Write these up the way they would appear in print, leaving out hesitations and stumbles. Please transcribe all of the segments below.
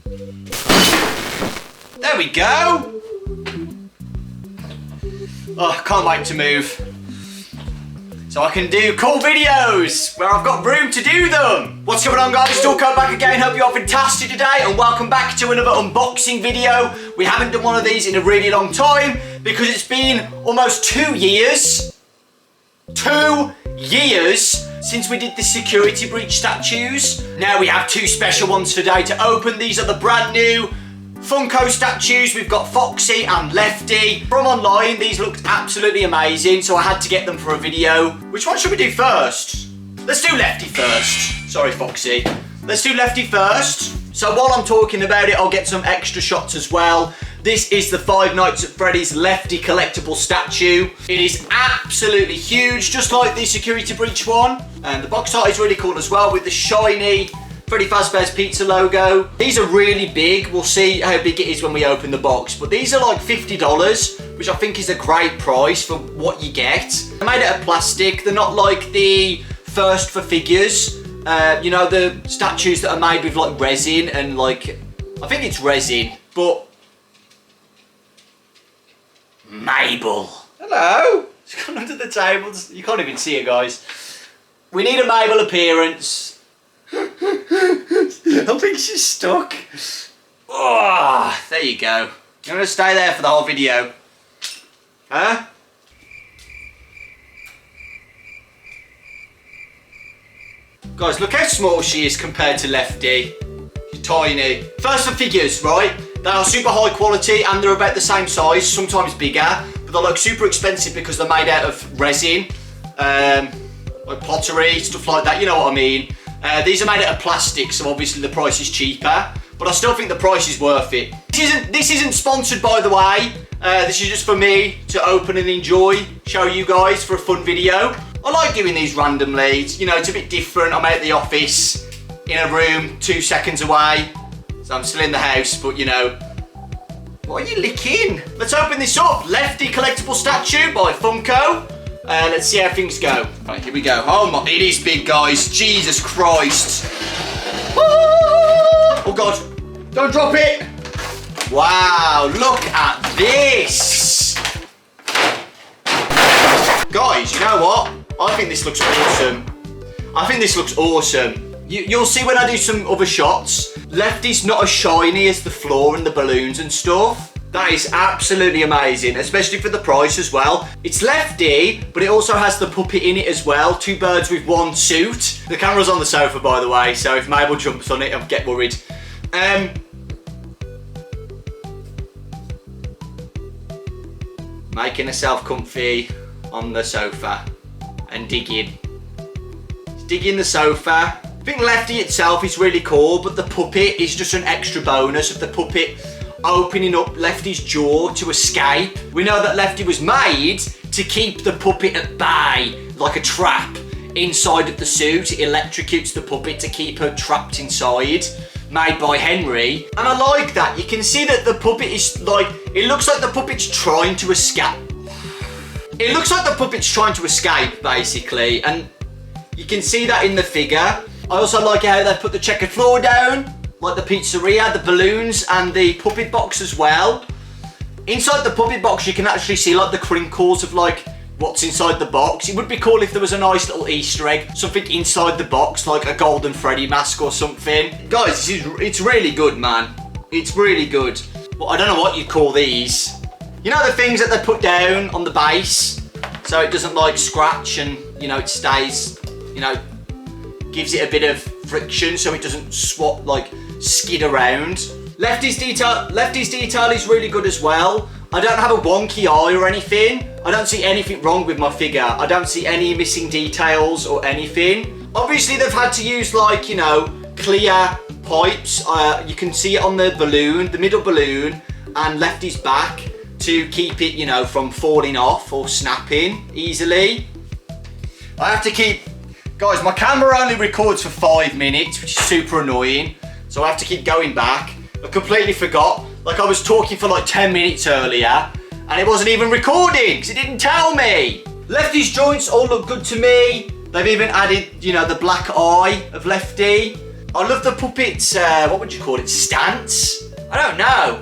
There we go. Oh, can't wait to move. So I can do cool videos where I've got room to do them. What's going on, guys? Dawko back again. Hope you're all fantastic today, and welcome back to another unboxing video. We haven't done one of these in a really long time because it's been almost 2 years. 2 years since we did the security breach statues. Now we have 2 special ones today to open. These are the brand new Funko statues. We've got Foxy and Lefty. From online, these looked absolutely amazing, so I had to get them for a video. Which one should we do first? Let's do Lefty first. Sorry, Foxy. Let's do Lefty first. So while I'm talking about it, I'll get some extra shots as well. This is the Five Nights at Freddy's Lefty collectible statue. It is absolutely huge, just like the security breach one. And the box art is really cool as well, with the shiny Freddy Fazbear's Pizza logo. These are really big. We'll see how big it is when we open the box. But these are like $50, which I think is a great price for what you get. They're made out of plastic. They're not like the First for Figures. You know, the statues that are made with like resin and like, I think it's resin, but Mabel. Hello. It's gone under the table. You can't even see it, guys. We need a Mabel appearance. I think she's stuck. Oh, there you go. You're gonna stay there for the whole video. Huh? Guys, look how small she is compared to Lefty. She's tiny. First for Figures, right? They are super high quality and they're about the same size, sometimes bigger, but they're like super expensive because they're made out of resin, like pottery, stuff like that, you know what I mean. These are made out of plastic, so obviously the price is cheaper, but I still think the price is worth it. This isn't sponsored, by the way. This is just for me to open and enjoy, show you guys for a fun video. I like doing these randomly. You know, it's a bit different. I'm out of the office, in a room 2 seconds away, so I'm still in the house, but you know. What are you licking? Let's open this up. Lefty collectible statue by Funko. Let's see how things go. Right, here we go. Oh my, it is big, guys. Jesus Christ. Oh God, don't drop it. Wow, look at this. Guys, you know what? I think this looks awesome. I think this looks awesome. You'll see when I do some other shots. Lefty's not as shiny as the floor and the balloons and stuff. That is absolutely amazing, especially for the price as well. It's Lefty, but it also has the puppet in it as well. 2 birds with 1 suit. The camera's on the sofa, by the way, so if Mabel jumps on it, I'll get worried. Making herself comfy on the sofa and digging. She's digging the sofa. I think Lefty itself is really cool, but the puppet is just an extra bonus of the puppet opening up Lefty's jaw to escape. We know that Lefty was made to keep the puppet at bay, like a trap inside of the suit. It electrocutes the puppet to keep her trapped inside, made by Henry. And I like that. You can see that the puppet is like, it looks like the puppet's trying to escape. It looks like the puppet's trying to escape, basically, and you can see that in the figure. I also like how they put the checkered floor down, like the pizzeria, the balloons, and the puppet box as well. Inside the puppet box, you can actually see like the crinkles of like what's inside the box. It would be cool if there was a nice little Easter egg, something inside the box, like a golden Freddy mask or something. Guys, it's really good, man. It's really good. Well, I don't know what you'd call these. You know the things that they put down on the base, so it doesn't like scratch and, you know, it stays, you know, gives it a bit of friction so it doesn't swap, like skid around. Lefty's detail is really good as well. I don't have a wonky eye or anything. I don't see anything wrong with my figure. I don't see any missing details or anything. Obviously they've had to use like, you know, clear pipes. You can see it on the balloon, the middle balloon, and Lefty's back to keep it, you know, from falling off or snapping easily. I have to keep, guys, my camera only records for 5 minutes, which is super annoying. So I have to keep going back. I completely forgot. Like I was talking for like 10 minutes earlier and it wasn't even recording because it didn't tell me. Lefty's joints all look good to me. They've even added, you know, the black eye of Lefty. I love the puppet's, what would you call it, stance? I don't know.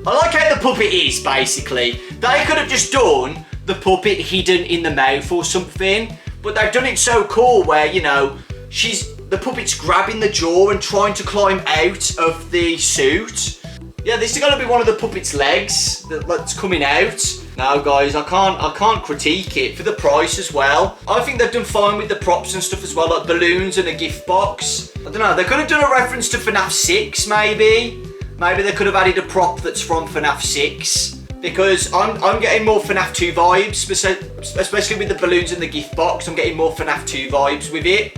I like how the puppet is, basically. They could have just done the puppet hidden in the mouth or something, but they've done it so cool where, you know, the puppet's grabbing the jaw and trying to climb out of the suit. Yeah, this is going to be one of the puppet's legs that's coming out. No, guys, I can't critique it for the price as well. I think they've done fine with the props and stuff as well, like balloons and a gift box. I don't know, they could have done a reference to Fnaf 6, maybe. Maybe they could have added a prop that's from Fnaf 6. Because I'm getting more Fnaf 2 vibes, especially with the balloons and the gift box. I'm getting more Fnaf 2 vibes with it.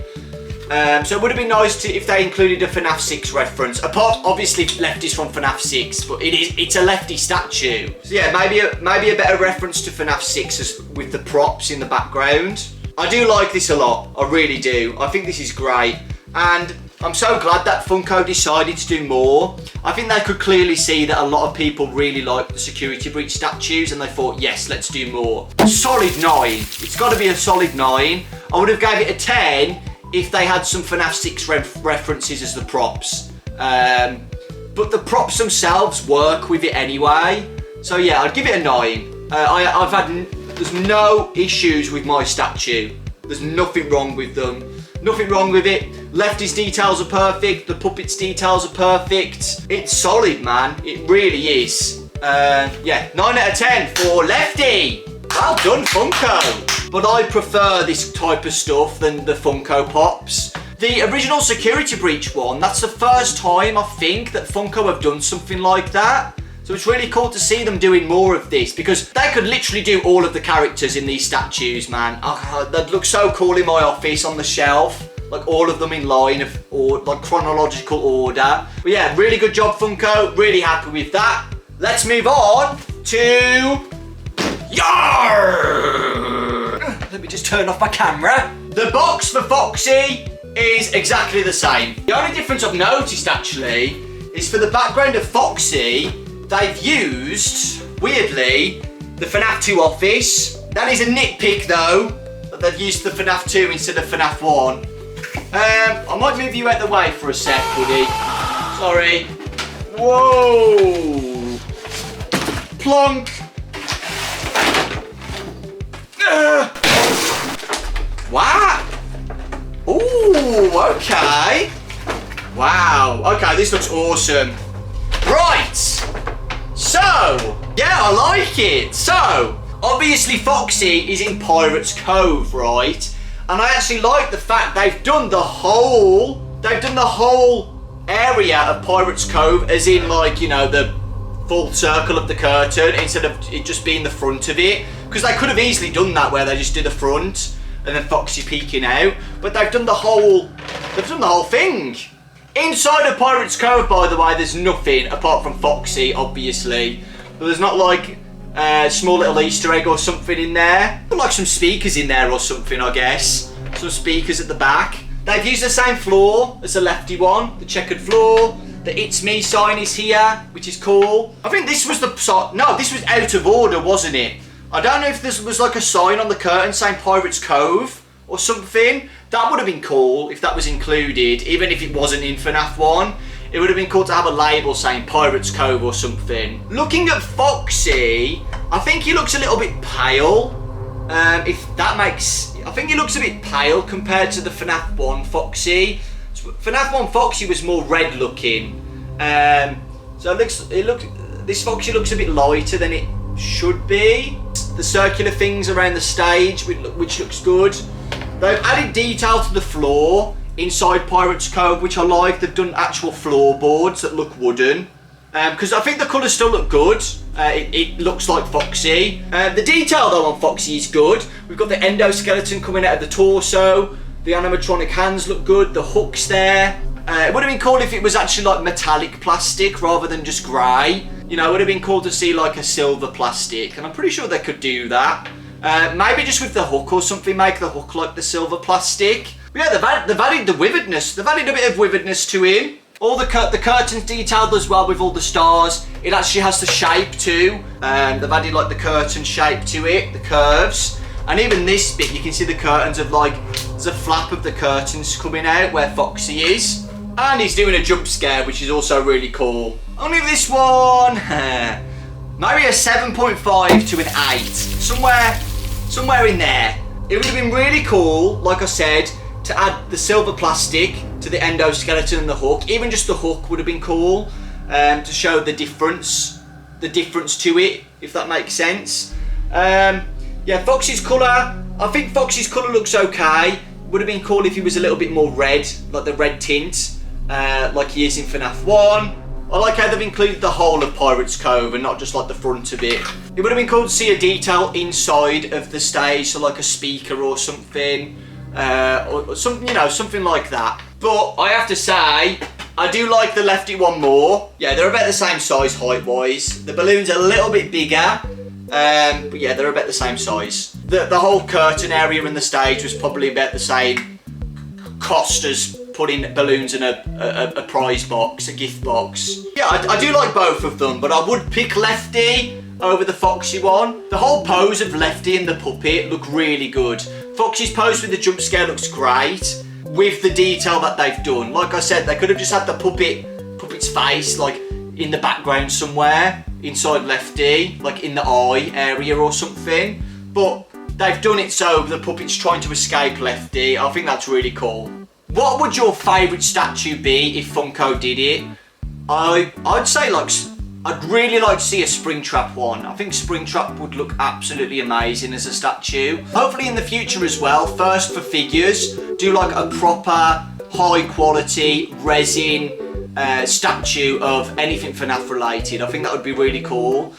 So it would have been nice if they included a Fnaf 6 reference. Apart, obviously, Lefty's from Fnaf 6, but it's a Lefty statue. So yeah, maybe a better reference to Fnaf 6 with the props in the background. I do like this a lot. I really do. I think this is great, and I'm so glad that Funko decided to do more. I think they could clearly see that a lot of people really like the security breach statues, and they thought, yes, let's do more. Solid 9. It's got to be a solid 9. I would have gave it a 10 if they had some Fnaf 6 references as the props. But the props themselves work with it anyway. So yeah, I'd give it a 9. There's no issues with my statue. There's nothing wrong with them. Nothing wrong with it. Lefty's details are perfect. The puppet's details are perfect. It's solid, man. It really is. Yeah, 9 out of 10 for Lefty. Well done, Funko. But I prefer this type of stuff than the Funko Pops. The original security breach one, that's the first time I think that Funko have done something like that. So it's really cool to see them doing more of this, because they could literally do all of the characters in these statues, man. Oh, they'd look so cool in my office on the shelf. Like all of them in line or like chronological order. But yeah, really good job, Funko. Really happy with that. Let's move on to Yarr! Let me just turn off my camera. The box for Foxy is exactly the same. The only difference I've noticed actually is for the background of Foxy, they've used, weirdly, the Fnaf 2 office. That is a nitpick though, that they've used the Fnaf 2 instead of Fnaf 1. I might move you out the way for a sec, buddy. Sorry. Whoa! Plonk! Wow! Ooh, okay. Wow, okay, this looks awesome. Right! So, yeah, I like it. So, obviously Foxy is in Pirates Cove, right? And I actually like the fact they've done the whole area of Pirates Cove, as in, like, you know, the full circle of the curtain instead of it just being the front of it. Because they could have easily done that where they just did the front and then Foxy peeking out. But they've done the whole thing. Inside of Pirates Cove, by the way, there's nothing apart from Foxy, obviously. But there's not like a small little Easter egg or something in there. Put like some speakers in there or something, I guess. Some speakers at the back. They've used the same floor as the Lefty one, the checkered floor. The It's Me sign is here, which is cool. I think this was no, this was out of order, wasn't it? I don't know if this was like a sign on the curtain saying Pirates Cove or something. That would have been cool if that was included, even if it wasn't in Fnaf 1. It would have been cool to have a label saying Pirates Cove or something. Looking at Foxy, I think he looks a little bit pale. I think he looks a bit pale compared to the Fnaf 1 Foxy. Fnaf 1 Foxy was more red looking. So this Foxy looks a bit lighter than it should be. The circular things around the stage, which looks good. They've added detail to the floor inside Pirates Cove, which I like. They've done actual floorboards that look wooden. Because I think the colours still look good. It looks like Foxy. The detail though on Foxy is good. We've got the endoskeleton coming out of the torso. The animatronic hands look good. The hook's there. It would have been cool if it was actually like metallic plastic rather than just grey. You know, it would have been cool to see like a silver plastic, and I'm pretty sure they could do that. Maybe just with the hook or something, make the hook like the silver plastic. But yeah, they've added the vividness. They've added a bit of vividness to him. All the curtains detailed as well with all the stars. It actually has the shape too. They've added like the curtain shape to it, the curves. And even this bit, you can see the curtains of like, there's a flap of the curtains coming out where Foxy is. And he's doing a jump scare, which is also really cool. I'll give this one maybe a 7.5 to an 8. Somewhere in there. It would have been really cool, like I said, to add the silver plastic to the endoskeleton and the hook. Even just the hook would have been cool, to show the difference to it, if that makes sense. Yeah, Foxy's colour, I think Foxy's colour looks okay. Would have been cool if he was a little bit more red, like the red tint, like he is in Fnaf 1. I like how they've included the whole of Pirates Cove and not just like the front of it. It would have been cool to see a detail inside of the stage, so like a speaker or something, or something, you know, something like that. But I have to say, I do like the Lefty one more. Yeah, they're about the same size height-wise. The balloon's a little bit bigger, but yeah, they're about the same size. The whole curtain area in the stage was probably about the same cost as putting balloons in a prize box, a gift box. Yeah, I do like both of them, but I would pick Lefty over the Foxy one. The whole pose of Lefty and the puppet look really good. Foxy's pose with the jump scare looks great, with the detail that they've done. Like I said, they could have just had the puppet's face like in the background somewhere, inside Lefty, like in the eye area or something. But they've done it so the puppet's trying to escape Lefty. I think that's really cool. What would your favourite statue be if Funko did it? I'd say like, I'd really like to see a Springtrap one. I think Springtrap would look absolutely amazing as a statue. Hopefully in the future as well, first for figures, do like a proper high quality resin statue of anything FNAF related. I think that would be really cool.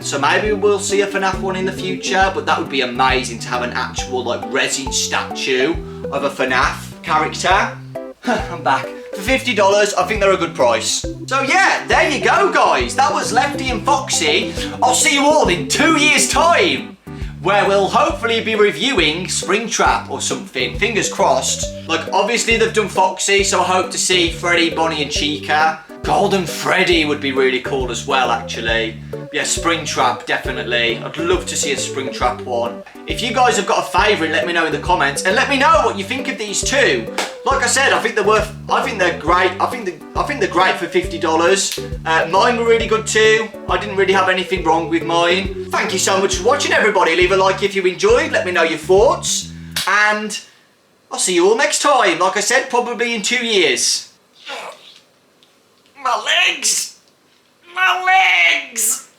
So maybe we'll see a FNAF one in the future, but that would be amazing to have an actual like resin statue of a FNAF character. I'm back. For $50, I think they're a good price. So yeah, there you go guys. That was Lefty and Foxy. I'll see you all in 2 years' time, where we'll hopefully be reviewing Springtrap or something. Fingers crossed. Like, obviously they've done Foxy, so I hope to see Freddy, Bonnie and Chica. Golden Freddy would be really cool as well, actually. Yeah, Springtrap, definitely. I'd love to see a Springtrap one. If you guys have got a favourite, let me know in the comments, and let me know what you think of these two. Like I said, I think they're great. I think they're great for $50. Mine were really good too. I didn't really have anything wrong with mine. Thank you so much for watching, everybody. Leave a like if you enjoyed. Let me know your thoughts, and I'll see you all next time. Like I said, probably in 2 years. My legs! My legs!